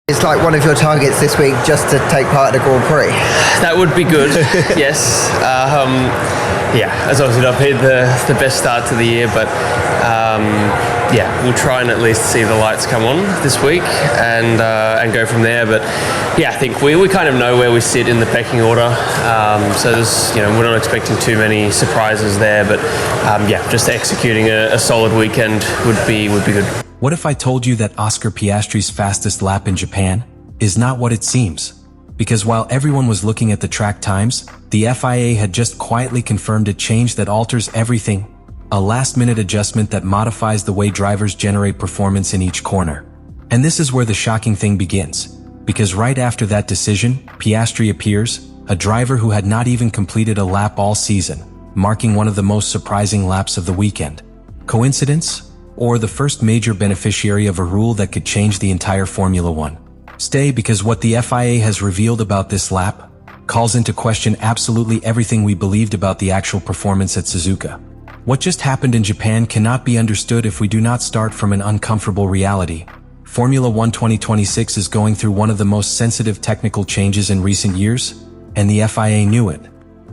It's like one of your targets this week just to take part in the Grand Prix. That would be good, yes. Yeah, as obviously not been the best start to the year, but yeah, we'll try and at least see the lights come on this week and go from there. But yeah, I think we kind of know where we sit in the pecking order. So there's, we're not expecting too many surprises there, but yeah, just executing a solid weekend would be good. What if I told you that Oscar Piastri's fastest lap in Japan is not what it seems? Because while everyone was looking at the track times, the FIA had just quietly confirmed a change that alters everything, a last-minute adjustment that modifies the way drivers generate performance in each corner. And this is where the shocking thing begins, because right after that decision, Piastri appears, a driver who had not even completed a lap all season, marking one of the most surprising laps of the weekend. Coincidence? Or the first major beneficiary of a rule that could change the entire Formula One? Stay, because what the FIA has revealed about this lap calls into question absolutely everything we believed about the actual performance at Suzuka. What just happened in Japan cannot be understood if we do not start from an uncomfortable reality. Formula One 2026 is going through one of the most sensitive technical changes in recent years, and the FIA knew it.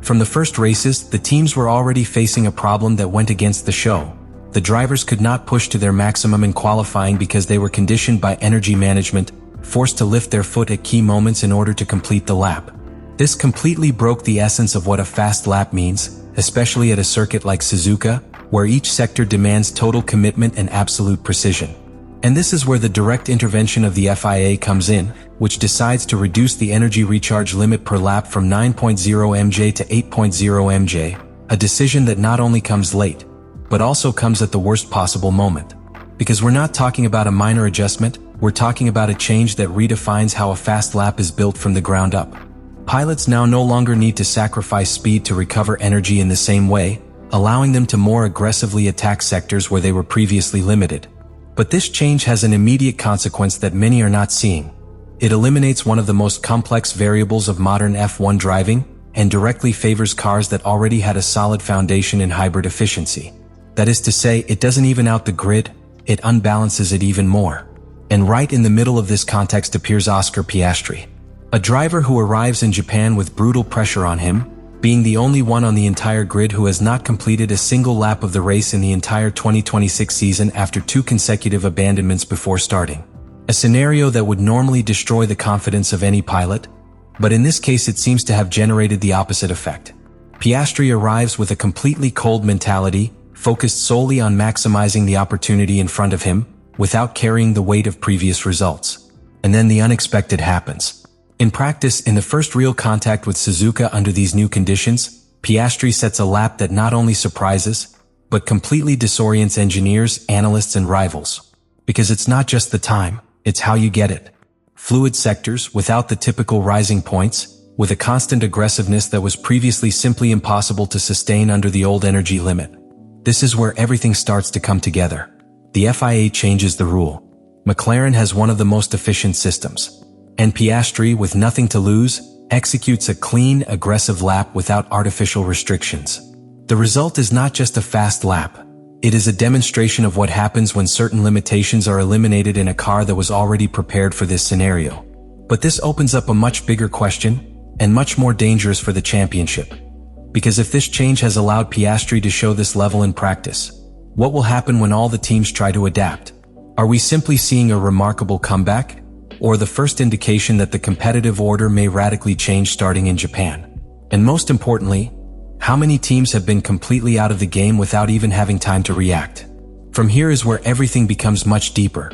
From the first races, the teams were already facing a problem that went against the show. The drivers could not push to their maximum in qualifying because they were conditioned by energy management, forced to lift their foot at key moments in order to complete the lap. This completely broke the essence of what a fast lap means, especially at a circuit like Suzuka, where each sector demands total commitment and absolute precision. And this is where the direct intervention of the FIA comes in, which decides to reduce the energy recharge limit per lap from 9.0 mJ to 8.0 mJ, a decision that not only comes late, but also comes at the worst possible moment. Because we're not talking about a minor adjustment, we're talking about a change that redefines how a fast lap is built from the ground up. Pilots now no longer need to sacrifice speed to recover energy in the same way, allowing them to more aggressively attack sectors where they were previously limited. But this change has an immediate consequence that many are not seeing. It eliminates one of the most complex variables of modern F1 driving and directly favors cars that already had a solid foundation in hybrid efficiency. That is to say, it doesn't even out the grid, it unbalances it even more. And right in the middle of this context appears Oscar Piastri, a driver who arrives in Japan with brutal pressure on him, being the only one on the entire grid who has not completed a single lap of the race in the entire 2026 season after 2 consecutive abandonments before starting. A scenario that would normally destroy the confidence of any pilot, but in this case it seems to have generated the opposite effect. Piastri arrives with a completely cold mentality, focused solely on maximizing the opportunity in front of him, without carrying the weight of previous results. And then the unexpected happens. In practice, in the first real contact with Suzuka under these new conditions, Piastri sets a lap that not only surprises, but completely disorients engineers, analysts, and rivals. Because it's not just the time, it's how you get it. Fluid sectors, without the typical rising points, with a constant aggressiveness that was previously simply impossible to sustain under the old energy limit. This is where everything starts to come together. The FIA changes the rule. McLaren has one of the most efficient systems. And Piastri, with nothing to lose, executes a clean, aggressive lap without artificial restrictions. The result is not just a fast lap. It is a demonstration of what happens when certain limitations are eliminated in a car that was already prepared for this scenario. But this opens up a much bigger question, and much more dangerous for the championship. Because if this change has allowed Piastri to show this level in practice, what will happen when all the teams try to adapt? Are we simply seeing a remarkable comeback? Or the first indication that the competitive order may radically change starting in Japan? And most importantly, how many teams have been completely out of the game without even having time to react? From here is where everything becomes much deeper.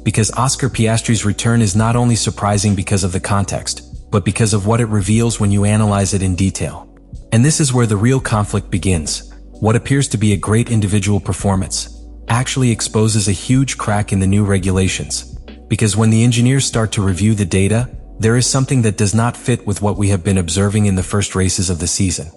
Because Oscar Piastri's return is not only surprising because of the context, but because of what it reveals when you analyze it in detail. And this is where the real conflict begins. What appears to be a great individual performance actually exposes a huge crack in the new regulations. Because when the engineers start to review the data, there is something that does not fit with what we have been observing in the first races of the season.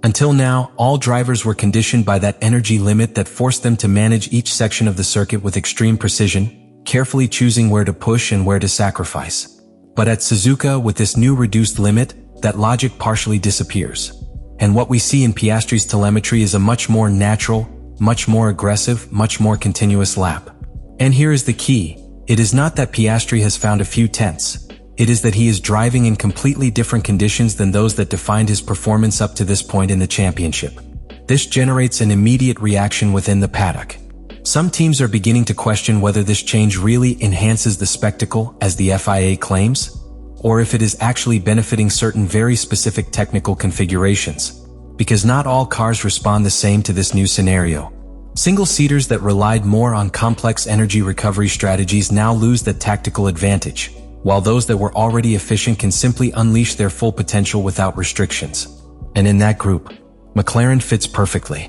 Until now, all drivers were conditioned by that energy limit that forced them to manage each section of the circuit with extreme precision, carefully choosing where to push and where to sacrifice. But at Suzuka, with this new reduced limit, that logic partially disappears. And what we see in Piastri's telemetry is a much more natural, much more aggressive, much more continuous lap. And here is the key. It is not that Piastri has found a few tenths. It is that he is driving in completely different conditions than those that defined his performance up to this point in the championship. This generates an immediate reaction within the paddock. Some teams are beginning to question whether this change really enhances the spectacle, as the FIA claims, or if it is actually benefiting certain very specific technical configurations, because not all cars respond the same to this new scenario. Single-seaters that relied more on complex energy recovery strategies now lose that tactical advantage, while those that were already efficient can simply unleash their full potential without restrictions. And in that group, McLaren fits perfectly.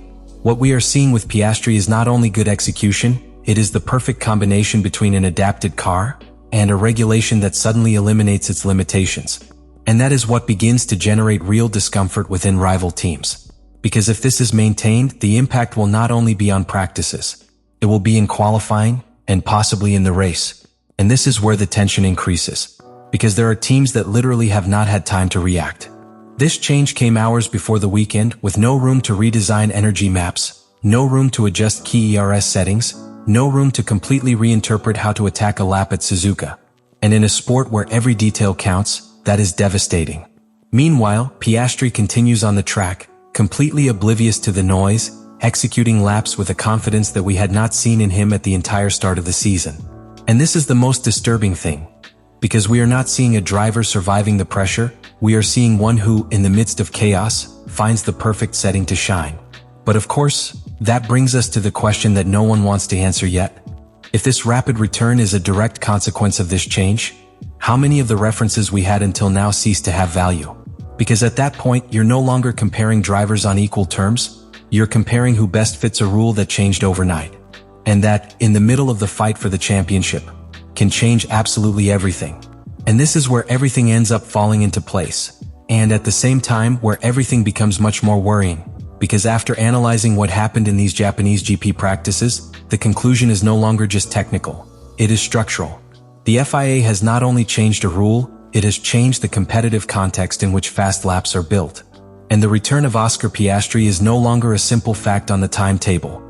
What we are seeing with Piastri is not only good execution, it is the perfect combination between an adapted car and a regulation that suddenly eliminates its limitations. And that is what begins to generate real discomfort within rival teams. Because if this is maintained, the impact will not only be on practices, it will be in qualifying and possibly in the race. And this is where the tension increases, because there are teams that literally have not had time to react. This change came hours before the weekend, with no room to redesign energy maps, no room to adjust key ERS settings, no room to completely reinterpret how to attack a lap at Suzuka. And in a sport where every detail counts, that is devastating. Meanwhile, Piastri continues on the track, completely oblivious to the noise, executing laps with a confidence that we had not seen in him at the entire start of the season. And this is the most disturbing thing, because we are not seeing a driver surviving the pressure, we are seeing one who, in the midst of chaos, finds the perfect setting to shine. But of course, that brings us to the question that no one wants to answer yet. If this rapid return is a direct consequence of this change, how many of the references we had until now cease to have value? Because at that point, you're no longer comparing drivers on equal terms, you're comparing who best fits a rule that changed overnight. And that, in the middle of the fight for the championship, can change absolutely everything. And this is where everything ends up falling into place. And at the same time, where everything becomes much more worrying. Because after analyzing what happened in these Japanese GP practices, the conclusion is no longer just technical. It is structural. The FIA has not only changed a rule, it has changed the competitive context in which fast laps are built. And the return of Oscar Piastri is no longer a simple fact on the timetable,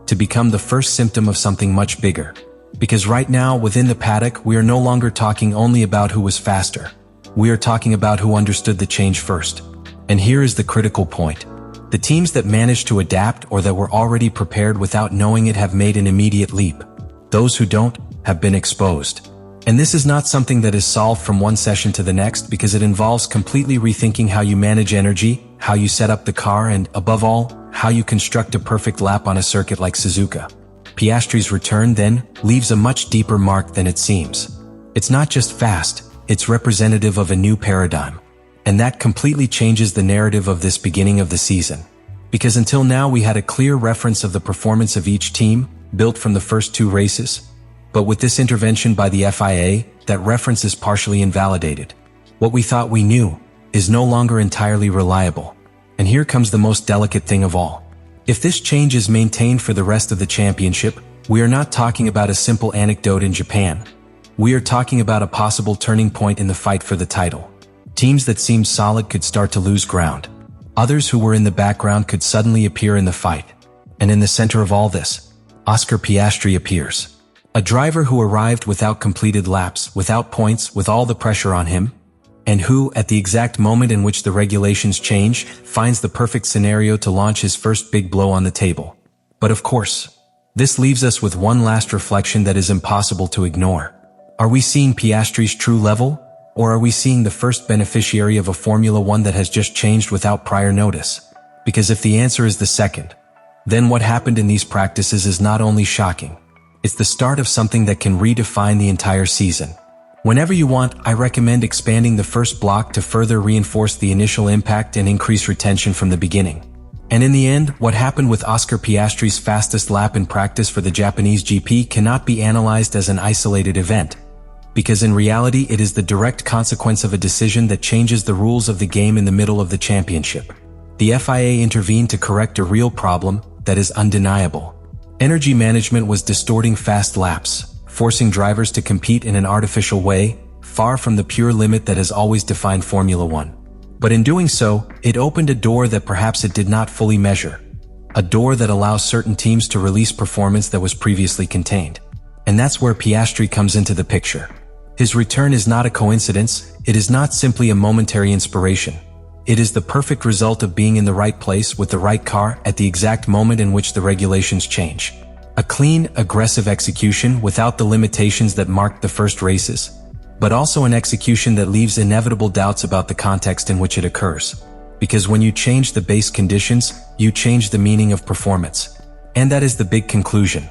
to become the first symptom of something much bigger. Because right now, within the paddock, we are no longer talking only about who was faster. We are talking about who understood the change first. And here is the critical point. The teams that managed to adapt or that were already prepared without knowing it have made an immediate leap. Those who don't have been exposed. And this is not something that is solved from one session to the next, because it involves completely rethinking how you manage energy, how you set up the car, and, above all, how you construct a perfect lap on a circuit like Suzuka. Piastri's return, then, leaves a much deeper mark than it seems. It's not just fast, it's representative of a new paradigm. And that completely changes the narrative of this beginning of the season. Because until now we had a clear reference of the performance of each team, built from the first two races. But with this intervention by the FIA, that reference is partially invalidated. What we thought we knew is no longer entirely reliable. And here comes the most delicate thing of all. If this change is maintained for the rest of the championship, we are not talking about a simple anecdote in Japan. We are talking about a possible turning point in the fight for the title. Teams that seemed solid could start to lose ground. Others who were in the background could suddenly appear in the fight. And in the center of all this, Oscar Piastri appears. A driver who arrived without completed laps, without points, with all the pressure on him, and who, at the exact moment in which the regulations change, finds the perfect scenario to launch his first big blow on the table. But of course, this leaves us with one last reflection that is impossible to ignore. Are we seeing Piastri's true level, or are we seeing the first beneficiary of a Formula One that has just changed without prior notice? Because if the answer is the second, then what happened in these practices is not only shocking, it's the start of something that can redefine the entire season. Whenever you want, I recommend expanding the first block to further reinforce the initial impact and increase retention from the beginning. And in the end, what happened with Oscar Piastri's fastest lap in practice for the Japanese GP cannot be analyzed as an isolated event, because in reality it is the direct consequence of a decision that changes the rules of the game in the middle of the championship. The FIA intervened to correct a real problem that is undeniable. Energy management was distorting fast laps, forcing drivers to compete in an artificial way, far from the pure limit that has always defined Formula One. But in doing so, it opened a door that perhaps it did not fully measure. A door that allows certain teams to release performance that was previously contained. And that's where Piastri comes into the picture. His return is not a coincidence, it is not simply a momentary inspiration. It is the perfect result of being in the right place with the right car at the exact moment in which the regulations change. A clean, aggressive execution without the limitations that marked the first races, but also an execution that leaves inevitable doubts about the context in which it occurs. Because when you change the base conditions, you change the meaning of performance. And that is the big conclusion.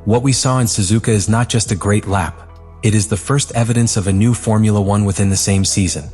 What we saw in Suzuka is not just a great lap. It is the first evidence of a new Formula One within the same season.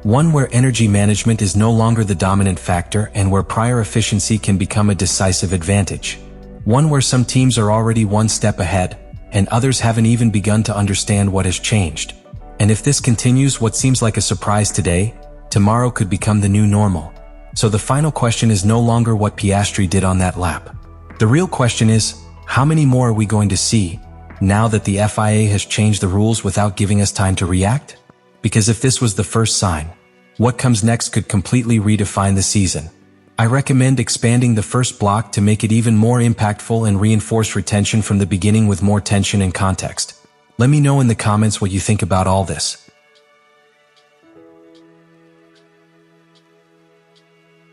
One where energy management is no longer the dominant factor and where prior efficiency can become a decisive advantage. One where some teams are already one step ahead, and others haven't even begun to understand what has changed. And if this continues, what seems like a surprise today, tomorrow could become the new normal. So the final question is no longer what Piastri did on that lap. The real question is, how many more are we going to see, now that the FIA has changed the rules without giving us time to react? Because if this was the first sign, what comes next could completely redefine the season. I recommend expanding the first block to make it even more impactful and reinforce retention from the beginning with more tension and context. Let me know in the comments what you think about all this.